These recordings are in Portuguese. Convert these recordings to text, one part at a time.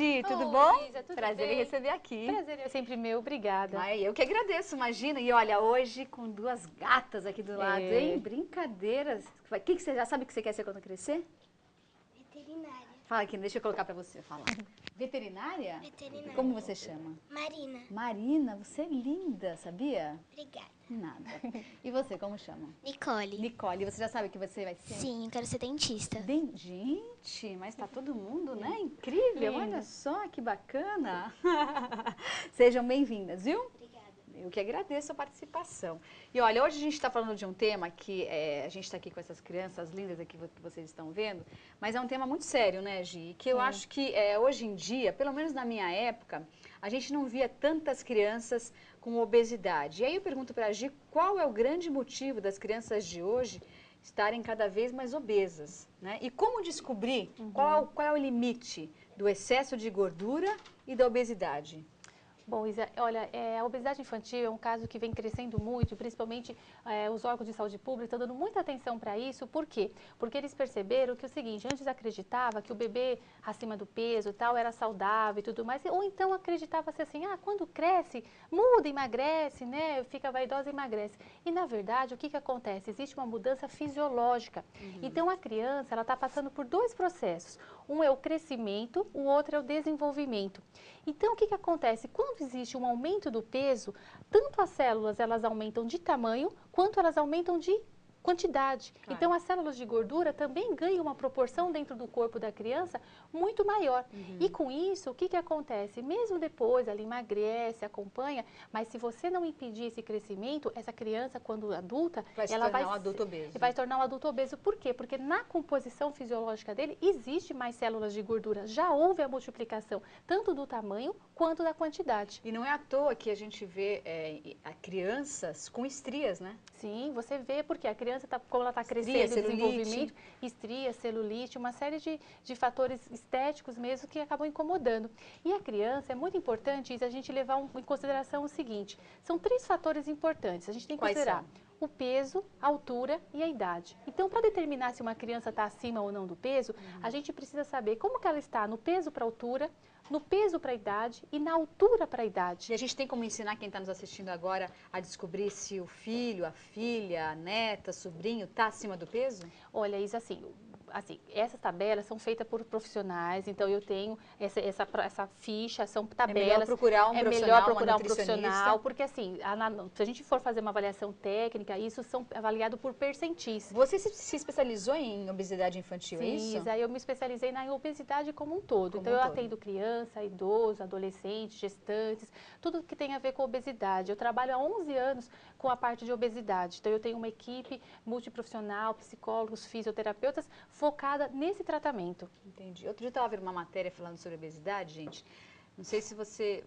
Gi, tudo bom? Isa, tudo Prazer em bem? receber aqui. Prazer é sempre meu, obrigada. Ai, eu que agradeço, imagina. E olha, hoje com duas gatas aqui do lado, hein? Brincadeiras. O que você já sabe o que você quer ser quando crescer? Veterinária. Fala aqui, deixa eu colocar pra você falar. Veterinária? Veterinária. Como você chama? Marina. Marina, você é linda, sabia? Obrigada. Nada. E você, como chama? Nicole. Nicole, você já sabe o que você vai ser? Sim, eu quero ser dentista. Gente, mas tá todo mundo, né? Incrível, olha só que bacana. Sejam bem-vindas, viu? Obrigada. Eu que agradeço a participação. E olha, hoje a gente está falando de um tema que a gente está aqui com essas crianças lindas aqui que vocês estão vendo, mas é um tema muito sério, né, Gi? Que eu acho que hoje em dia, pelo menos na minha época, a gente não via tantas crianças com obesidade. E aí eu pergunto para a Gi, qual é o grande motivo das crianças de hoje estarem cada vez mais obesas, né? E como descobrir qual é o limite do excesso de gordura e da obesidade? Bom, Isa, olha, a obesidade infantil é um caso que vem crescendo muito, principalmente os órgãos de saúde pública estão dando muita atenção para isso. Por quê? Porque eles perceberam que o seguinte, antes acreditava que o bebê acima do peso e tal era saudável e tudo mais, ou então acreditava-se assim, quando cresce, muda, emagrece, né, fica vaidosa e emagrece. E na verdade, o que acontece? Existe uma mudança fisiológica. Então a criança, ela está passando por dois processos. Um é o crescimento, o outro é o desenvolvimento. Então, o que acontece? Quando existe um aumento do peso, tanto as células elas aumentam de tamanho, quanto elas aumentam de quantidade. Claro. Então, as células de gordura também ganham uma proporção dentro do corpo da criança muito maior. E com isso, o que acontece? Mesmo depois, ela emagrece, acompanha, mas se você não impedir esse crescimento, essa criança, quando adulta, ela vai um adulto obeso. Vai tornar um adulto obeso. Por quê? Porque na composição fisiológica dele, existe mais células de gordura. Já houve a multiplicação, tanto do tamanho quanto da quantidade. E não é à toa que a gente vê crianças com estrias, né? Sim, você vê porque a criança, como ela está crescendo, celulite. desenvolvimento, estria, celulite, uma série de fatores estéticos mesmo que acabam incomodando. E a criança, é muito importante isso, a gente levar em consideração o seguinte, são 3 fatores importantes, a gente tem que considerar o peso, a altura e a idade. Então, para determinar se uma criança está acima ou não do peso, a gente precisa saber como que ela está no peso para a altura, no peso para a idade e na altura para a idade. E a gente tem como ensinar quem está nos assistindo agora a descobrir se o filho, a filha, a neta, sobrinho está acima do peso? Olha, isso assim, essas tabelas são feitas por profissionais, então eu tenho essa ficha, são tabelas. É melhor procurar um profissional, porque assim, se a gente for fazer uma avaliação técnica, isso são avaliados por percentis. Você se especializou em obesidade infantil, é isso? Sim, aí eu me especializei na obesidade como um todo. Então eu atendo criança, idoso, adolescente, gestantes, tudo que tem a ver com obesidade. Eu trabalho há 11 anos com a parte de obesidade. Então eu tenho uma equipe multiprofissional, psicólogos, fisioterapeutas, focada nesse tratamento. Entendi. Outro dia eu estava vendo uma matéria falando sobre obesidade, gente. Não sei se você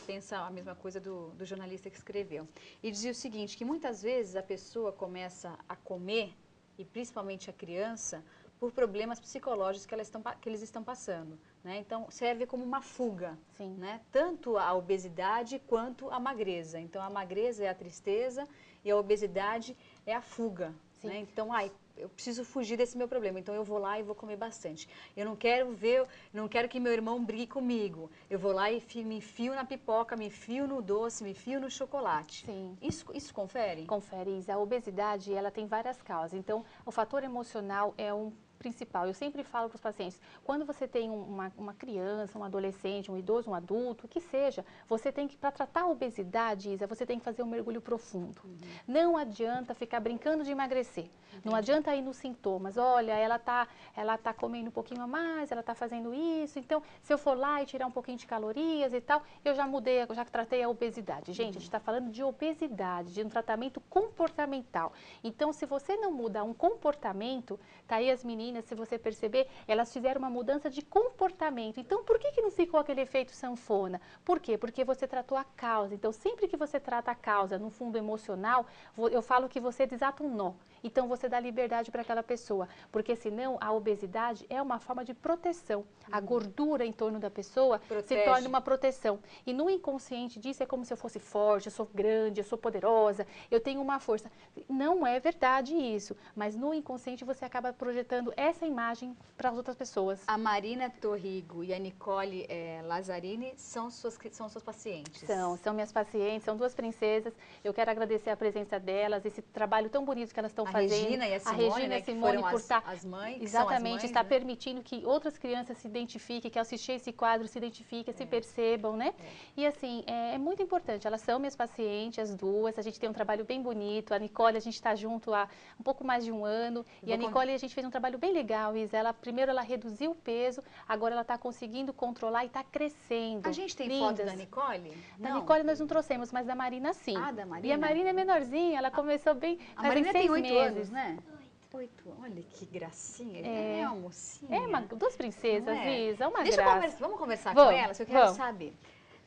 pensa a mesma coisa do jornalista que escreveu. E dizia o seguinte, que muitas vezes a pessoa começa a comer, e principalmente a criança, por problemas psicológicos que eles estão passando. Né? Então, serve como uma fuga. Sim. Né? Tanto a obesidade quanto a magreza. Então, a magreza é a tristeza e a obesidade é a fuga. Né? Então, eu preciso fugir desse meu problema, então eu vou lá e vou comer bastante. Eu não quero que meu irmão brigue comigo. Eu vou lá e me enfio na pipoca, me enfio no doce, me enfio no chocolate. Sim. Isso confere? Confere, Isa. A obesidade, ela tem várias causas. Então, o fator emocional é um principal. Eu sempre falo para os pacientes, quando você tem uma criança, um adolescente, um idoso, um adulto, o que seja, você tem que, para tratar a obesidade, Isa, você tem que fazer um mergulho profundo. Não adianta ficar brincando de emagrecer. Entendi. Não adianta ir nos sintomas. Olha, ela tá comendo um pouquinho a mais, ela tá fazendo isso, então, se eu for lá e tirar um pouquinho de calorias e tal, eu já tratei a obesidade. Gente, a gente está falando de obesidade, de um tratamento comportamental. Então, se você não muda um comportamento, tá aí as meninas, se você perceber, elas fizeram uma mudança de comportamento. Então, por que não ficou aquele efeito sanfona? Por quê? Porque você tratou a causa. Então, sempre que você trata a causa no fundo emocional, eu falo que você desata um nó. Então, você dá liberdade para aquela pessoa. Porque, senão, a obesidade é uma forma de proteção. A gordura em torno da pessoa se torna uma proteção. E no inconsciente disso, é como se eu fosse forte, eu sou grande, eu sou poderosa, eu tenho uma força. Não é verdade isso. Mas no inconsciente, você acaba projetando essa imagem para as outras pessoas. A Marina Torrigo e a Nicole Lazzarini são suas pacientes? São minhas pacientes, são duas princesas. Eu quero agradecer a presença delas, esse trabalho tão bonito que elas estão fazendo. Regina e a Simone, Regina e a Simone, que foram por estar, as mães, exatamente, está né? permitindo que outras crianças se identifiquem, que ao assistir esse quadro se identifiquem, se percebam, né? E assim, é muito importante, elas são minhas pacientes, as duas, a gente tem um trabalho bem bonito, a Nicole, a gente está junto há um pouco mais de um ano, e a Nicole, a gente fez um trabalho bem legal, Isa, primeiro ela reduziu o peso, agora ela está conseguindo controlar e está crescendo. A gente tem lindas. foto da Nicole? Da Nicole nós não trouxemos, mas da Marina sim. Ah, da Marina? E a Marina é menorzinha, ela começou bem, a Marina tem 8 meses. anos, né? 8. Olha que gracinha. É uma mocinha. Duas princesas, Isa, uma Deixa graça. Vamos conversar com elas, que eu quero saber.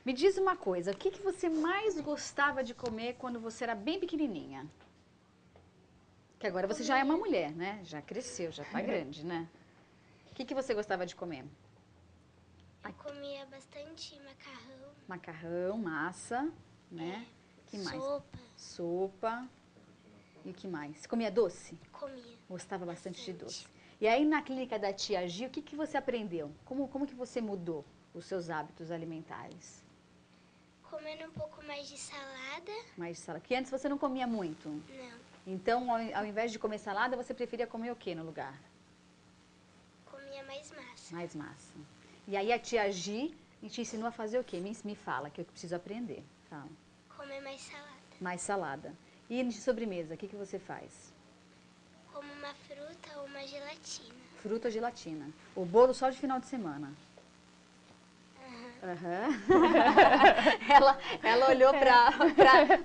Me diz uma coisa, o que você mais gostava de comer quando você era bem pequenininha? Que agora você já é uma mulher, né? Já cresceu, já tá grande, né? O que você gostava de comer? Eu comia bastante macarrão. Macarrão, massa, né? Que mais? Sopa. E o que mais? Você comia doce? Comia. Gostava bastante de doce. E aí na clínica da tia Gi, o que você aprendeu? Como que você mudou os seus hábitos alimentares? Comendo um pouco mais de salada. Mais salada. Porque antes você não comia muito? Não. Então, ao invés de comer salada, você preferia comer o que no lugar? Comia mais massa. Mais massa. E aí a tia Gi te ensinou a fazer o quê? Me fala, que eu preciso aprender. Fala. Comer mais salada. Mais salada. E de sobremesa, o que você faz? Como uma fruta ou uma gelatina. Fruta ou gelatina. O bolo só de final de semana. Ela olhou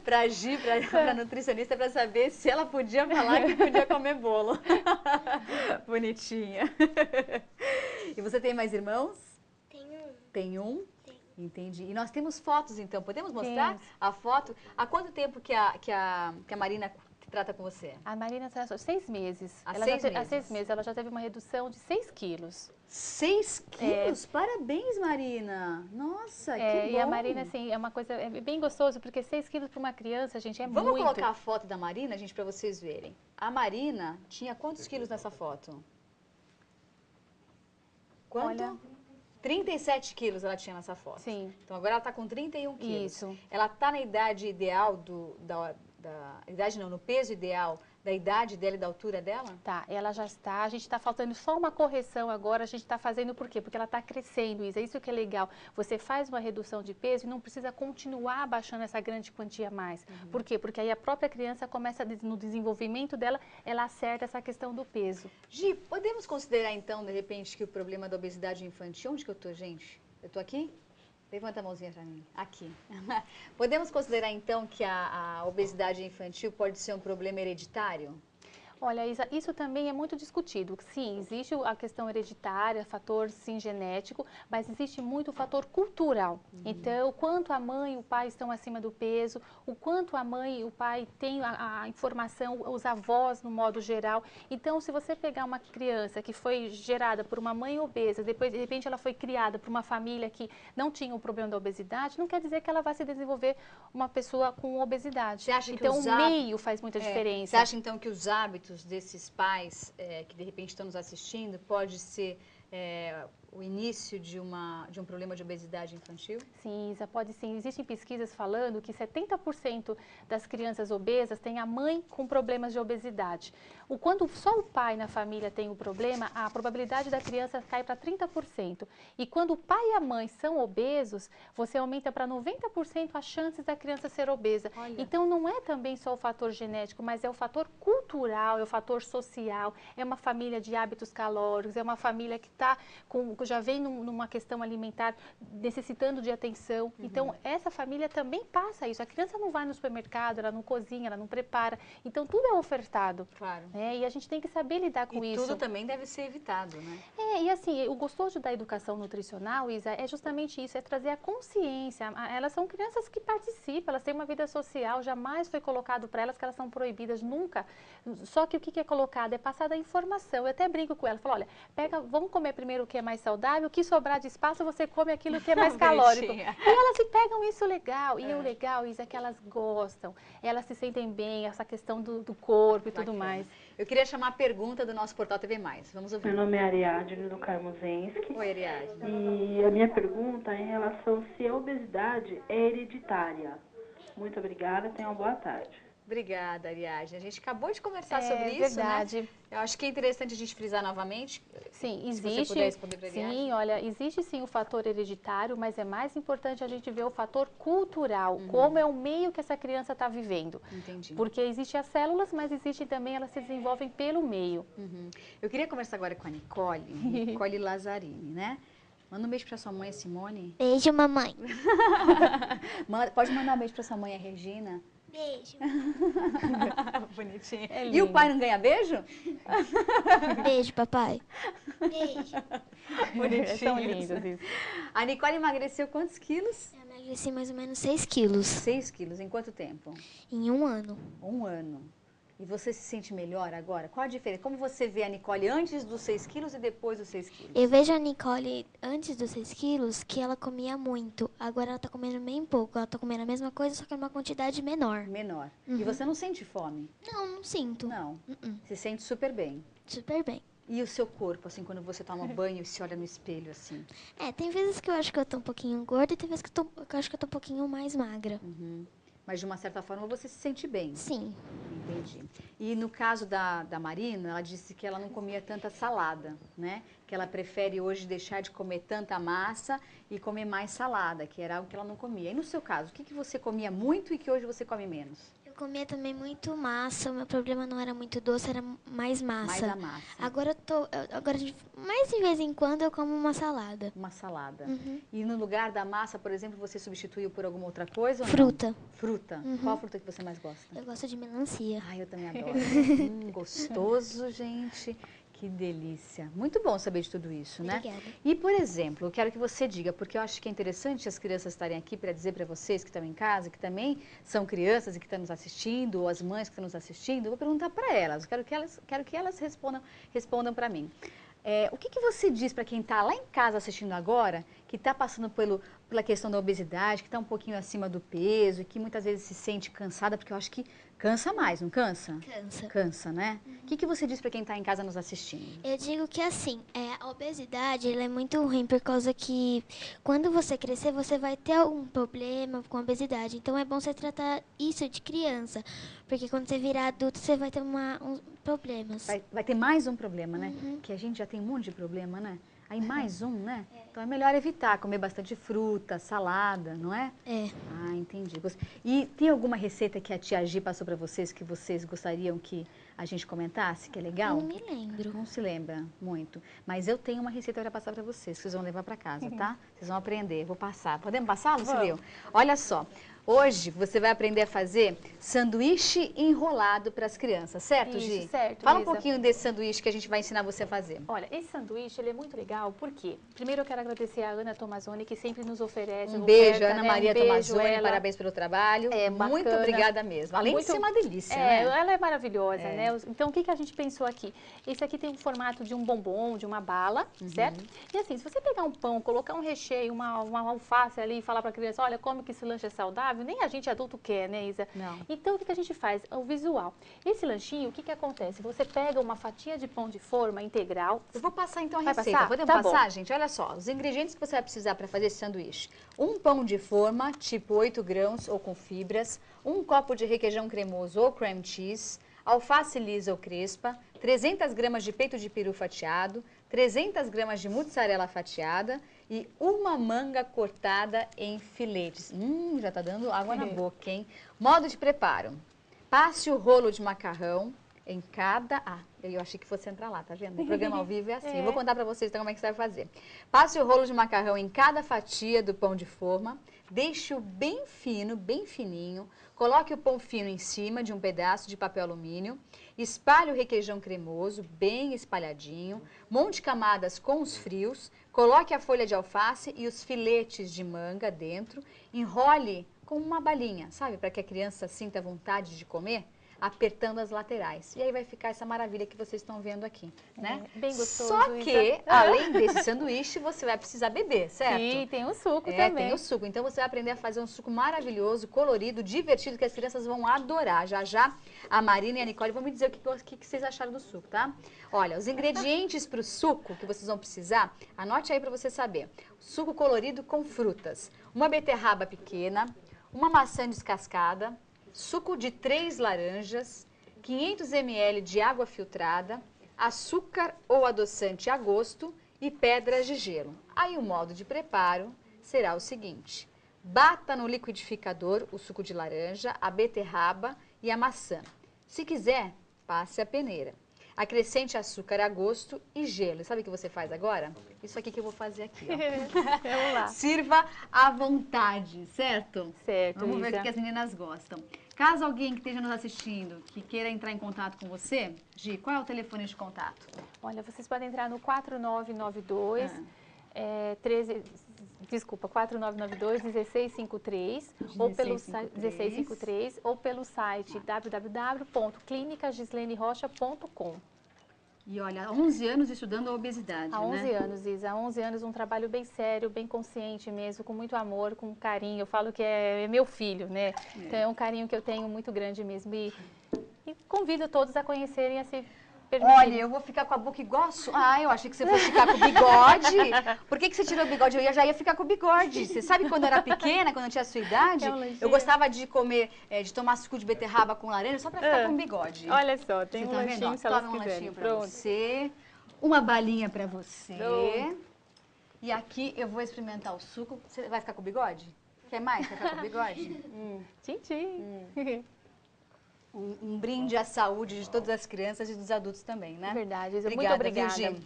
pra Gi, pra nutricionista, para saber se ela podia falar que podia comer bolo. Bonitinha. E você tem mais irmãos? Tenho um. Tem um? Tenho. Entendi. E nós temos fotos, então. Podemos mostrar Temos. a foto? Há quanto tempo que a Marina trata com você? A Marina trata 6 meses. Há Ela 6 meses? Há 6 meses. Ela já teve uma redução de 6 quilos. 6 quilos? Parabéns, Marina. Nossa, que bom. E a Marina, assim, é uma coisa bem gostoso, porque 6 quilos para uma criança, gente, é Vamos muito. colocar a foto da Marina, gente, para vocês verem. A Marina tinha quantos quilos nessa foto? Quanto? Olha, 37 quilos ela tinha nessa foto. Sim. Então agora ela está com 31 quilos. Isso. Ela está na idade ideal idade não, no peso ideal da idade dela e da altura dela? Tá, ela já está, a gente está faltando só uma correção agora, a gente está fazendo por quê? Porque ela está crescendo, Isa, isso que é legal. Você faz uma redução de peso e não precisa continuar abaixando essa grande quantia mais. Por quê? Porque aí a própria criança começa, no desenvolvimento dela, ela acerta essa questão do peso. Gi, podemos considerar então, de repente, que o problema da obesidade infantil, onde que eu tô, gente? Eu tô aqui? Levanta a mãozinha para mim. Aqui. Podemos considerar, então, que a obesidade infantil pode ser um problema hereditário? Olha, Isa, isso também é muito discutido. Sim, existe a questão hereditária, fator sim genético, mas existe muito o fator cultural. Então, o quanto a mãe e o pai estão acima do peso, o quanto a mãe e o pai têm a informação, os avós no modo geral. Então, se você pegar uma criança que foi gerada por uma mãe obesa, depois de repente ela foi criada por uma família que não tinha o problema da obesidade, não quer dizer que ela vai se desenvolver uma pessoa com obesidade. Você acha que então, o meio faz muita diferença. Você acha então que os hábitos desses pais que de repente estão nos assistindo pode ser o início de um problema de obesidade infantil? Sim, Isa, pode sim. Existem pesquisas falando que 70% das crianças obesas têm a mãe com problemas de obesidade. Quando só o pai na família tem o problema, a probabilidade da criança cai para 30%. E quando o pai e a mãe são obesos, você aumenta para 90% as chances da criança ser obesa. Olha. Então, não é também só o fator genético, mas é o fator cultural, é o fator social, é uma família de hábitos calóricos, é uma família que já vem numa questão alimentar necessitando de atenção. Então, essa família também passa isso. A criança não vai no supermercado, ela não cozinha, ela não prepara. Então, tudo é ofertado. Claro. E a gente tem que saber lidar com isso. E tudo também deve ser evitado, né? E assim, o gostoso da educação nutricional, Isa, é justamente isso, é trazer a consciência. Elas são crianças que participam, elas têm uma vida social, jamais foi colocado para elas que elas são proibidas, nunca. Só que o que é colocado? É passada a informação. Eu até brinco com ela, falo, olha, vamos comer primeiro o que é mais saudável, saudável, o que sobrar de espaço você come aquilo que é mais calórico. E elas se pegam isso legal. E o legal, Isa, é que elas gostam, elas se sentem bem, essa questão do corpo e tudo mais. Eu queria chamar a pergunta do nosso Portal TV+. Vamos ouvir. Meu nome é Ariadne do Carmozenski. Oi, Ariadne. E a minha pergunta é em relação se a obesidade é hereditária. Muito obrigada, tenha uma boa tarde. Obrigada, Ariadne. A gente acabou de conversar sobre isso, verdade. né? Eu acho que é interessante a gente frisar novamente. Sim, Se você existe. puder responder pra Ariadne. Sim, olha, existe sim o fator hereditário, mas é mais importante a gente ver o fator cultural, como é o meio que essa criança está vivendo. Entendi. Porque existem as células, mas existem também, elas se desenvolvem pelo meio. Eu queria conversar agora com a Nicole Lazzarini, né? Manda um beijo pra sua mãe, Simone. Beijo, mamãe. Pode mandar um beijo pra sua mãe, a Regina. Beijo. Bonitinho. É E o lindo. pai não ganha beijo? Beijo, papai. Beijo. São lindos isso. A Nicole emagreceu quantos quilos? Eu emagreci mais ou menos 6 quilos 6 quilos. Em quanto tempo? em 1 ano. 1 ano. E você se sente melhor agora? Qual a diferença? Como você vê a Nicole antes dos 6 quilos e depois dos 6 quilos? Eu vejo a Nicole antes dos 6 quilos que ela comia muito. Agora ela tá comendo bem pouco. Ela tá comendo a mesma coisa, só que em uma quantidade menor. Menor. E você não sente fome? Não sinto. Não. Se sente super bem. Super bem. E o seu corpo, assim, quando você toma banho e se olha no espelho, assim? Tem vezes que eu acho que eu tô um pouquinho gorda e tem vezes que eu acho que eu tô um pouquinho mais magra. Mas de uma certa forma você se sente bem. Sim. Entendi. E no caso da Marina, ela disse que ela não comia tanta salada, né? Que ela prefere hoje deixar de comer tanta massa e comer mais salada, que era algo que ela não comia. E no seu caso, o que você comia muito e que hoje você come menos? Eu comia também muito massa. O meu problema não era muito doce, era mais massa. Mais a massa. Agora mais de vez em quando eu como uma salada. Uma salada. E no lugar da massa, por exemplo, você substituiu por alguma outra coisa ou não? Fruta. Fruta. Qual fruta que você mais gosta? Eu gosto de melancia. Ai, eu também adoro. Gostoso, gente. Que delícia. Muito bom saber de tudo isso, né? Obrigada. E, por exemplo, eu quero que você diga, porque eu acho que é interessante as crianças estarem aqui para dizer para vocês que estão em casa, que também são crianças e que estão nos assistindo, ou as mães que estão nos assistindo, eu vou perguntar para elas. Eu quero que elas respondam para mim. O que você diz para quem está lá em casa assistindo agora, que está passando pela questão da obesidade, que está um pouquinho acima do peso e que muitas vezes se sente cansada, porque eu acho que cansa mais, não cansa? Cansa. Cansa, né? O que você diz para quem está em casa nos assistindo? Eu digo que assim, a obesidade ela é muito ruim por causa que quando você crescer, você vai ter algum problema com a obesidade. Então é bom você tratar isso de criança, porque quando você virar adulto, você vai ter uns problemas. Vai ter mais um problema, né? Que a gente já tem um monte de problema, né? Aí mais um, né? Então é melhor evitar comer bastante fruta, salada, não é? É. Ah, entendi. E tem alguma receita que a tia Gi passou para vocês que vocês gostariam que a gente comentasse, que é legal? Não me lembro. Não se lembra muito. Mas eu tenho uma receita para passar para vocês, que vocês vão levar para casa, tá? Vocês vão aprender. Vou passar. Podemos passar, Lucilio? Olha só. Hoje você vai aprender a fazer sanduíche enrolado para as crianças, certo, Gi? Isso, certo, Fala um Isa. pouquinho desse sanduíche que a gente vai ensinar você a fazer. Olha, esse sanduíche ele é muito legal, porque primeiro eu quero agradecer a Ana Tomazoni, que sempre nos oferece Um beijo, oferta, Ana né? Maria Um beijo, Tomazoni, ela. parabéns pelo trabalho. Muito bacana. obrigada mesmo. Além de ser uma delícia, né? Ela é maravilhosa, né? Então, o que a gente pensou aqui? Esse aqui tem um formato de um bombom, de uma bala, certo? E assim, se você pegar um pão, colocar um recheio, uma alface ali e falar para a criança, olha, come que esse lanche é saudável, nem a gente adulto quer, né, Isa? Não. Então, o que a gente faz? O visual. Esse lanchinho, o que acontece? Você pega uma fatia de pão de forma integral. Eu vou passar então a Vai receita. passar? Podemos Tá bom. passar, gente? Olha só, os ingredientes que você vai precisar para fazer esse sanduíche. Um pão de forma, tipo 8 grãos ou com fibras, um copo de requeijão cremoso ou cream cheese, alface lisa ou crespa, 300 gramas de peito de peru fatiado, 300 gramas de mussarela fatiada e uma manga cortada em filetes. Já tá dando água na boca, hein? Modo de preparo. Passe o rolo de macarrão em cada... eu achei que fosse entrar lá, tá vendo? O programa ao vivo é assim. Eu vou contar pra vocês então como é que você vai fazer. Passe o rolo de macarrão em cada fatia do pão de forma, deixe-o bem fino, bem fininho, coloque o pão fino em cima de um pedaço de papel alumínio, espalhe o requeijão cremoso, bem espalhadinho, monte camadas com os frios, coloque a folha de alface e os filetes de manga dentro, enrole com uma balinha, sabe? Para que a criança sinta vontade de comer. apertando as laterais. E aí vai ficar essa maravilha que vocês estão vendo aqui, né? Bem gostoso. Só que, além desse sanduíche, você vai precisar beber, certo? Sim, tem o suco É, também. tem o suco. Então você vai aprender a fazer um suco maravilhoso, colorido, divertido, que as crianças vão adorar. Já já a Marina e a Nicole vão me dizer o que vocês acharam do suco, tá? Olha, os ingredientes para o suco que vocês vão precisar, anote aí para você saber. Suco colorido com frutas, uma beterraba pequena, uma maçã descascada, suco de 3 laranjas, 500 ml de água filtrada, açúcar ou adoçante a gosto e pedras de gelo. Aí o modo de preparo será o seguinte: bata no liquidificador o suco de laranja, a beterraba e a maçã. Se quiser, passe a peneira. Acrescente açúcar a gosto e gelo. E sabe o que você faz agora? Isso aqui que eu vou fazer aqui, ó. Vamos lá. Sirva à vontade, certo? Certo, Vamos ver o Isa. que as meninas gostam. Caso alguém que esteja nos assistindo, que queira entrar em contato com você, Gi, qual é o telefone de contato? Olha, vocês podem entrar no 4992 1653 ou pelo 1653 ou pelo site www.clinicagislenerocha.com. E olha, há 11 anos estudando a obesidade, Há 11 né? anos, Isa. Há 11 anos, um trabalho bem sério, bem consciente mesmo, com muito amor, com carinho. Eu falo que é meu filho, né? Então é um carinho que eu tenho muito grande mesmo. E convido todos a conhecerem, a se permitirem. Olha, eu vou ficar com a boca igual... Ah, eu achei que você fosse ficar com o bigode. Por que você tirou o bigode? Eu já ia ficar com o bigode. Você sabe quando eu era pequena, quando eu tinha a sua idade, É um lanchinho. eu gostava de comer, de tomar suco de beterraba com laranja só pra ficar com o bigode. Olha só, tem Você um tá vendo? lanchinho Ó, se elas toma um quiserem. lanchinho pra Pronto. você, uma balinha pra você. Pronto. E aqui eu vou experimentar o suco. Você vai ficar com o bigode? Quer mais? Quer ficar com o bigode? Tchim, tchim. Um brinde à saúde de todas as crianças e dos adultos também, né? É verdade, Isa. Muito Viu, obrigada. Gi?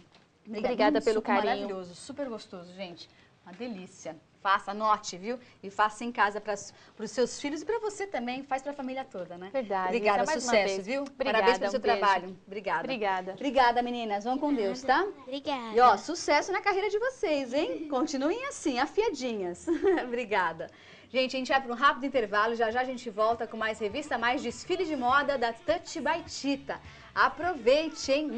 Obrigada pelo suco carinho. Maravilhoso, super gostoso, gente. Uma delícia. Faça, anote, viu? E faça em casa para os seus filhos e para você também. Faz para a família toda, né? Verdade. Obrigada, Isa, mais uma sucesso, vez. viu? Obrigada, Parabéns pelo seu um beijo. trabalho. Obrigada. Obrigada. Obrigada, meninas. Vão com Deus, tá? Obrigada. E ó, sucesso na carreira de vocês, hein? Continuem assim, afiadinhas. Obrigada. Gente, a gente vai para um rápido intervalo, já já a gente volta com mais revista, mais desfile de moda da Touch by Tita. Aproveite, hein?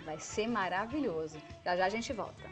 Vai ser maravilhoso. Já já a gente volta.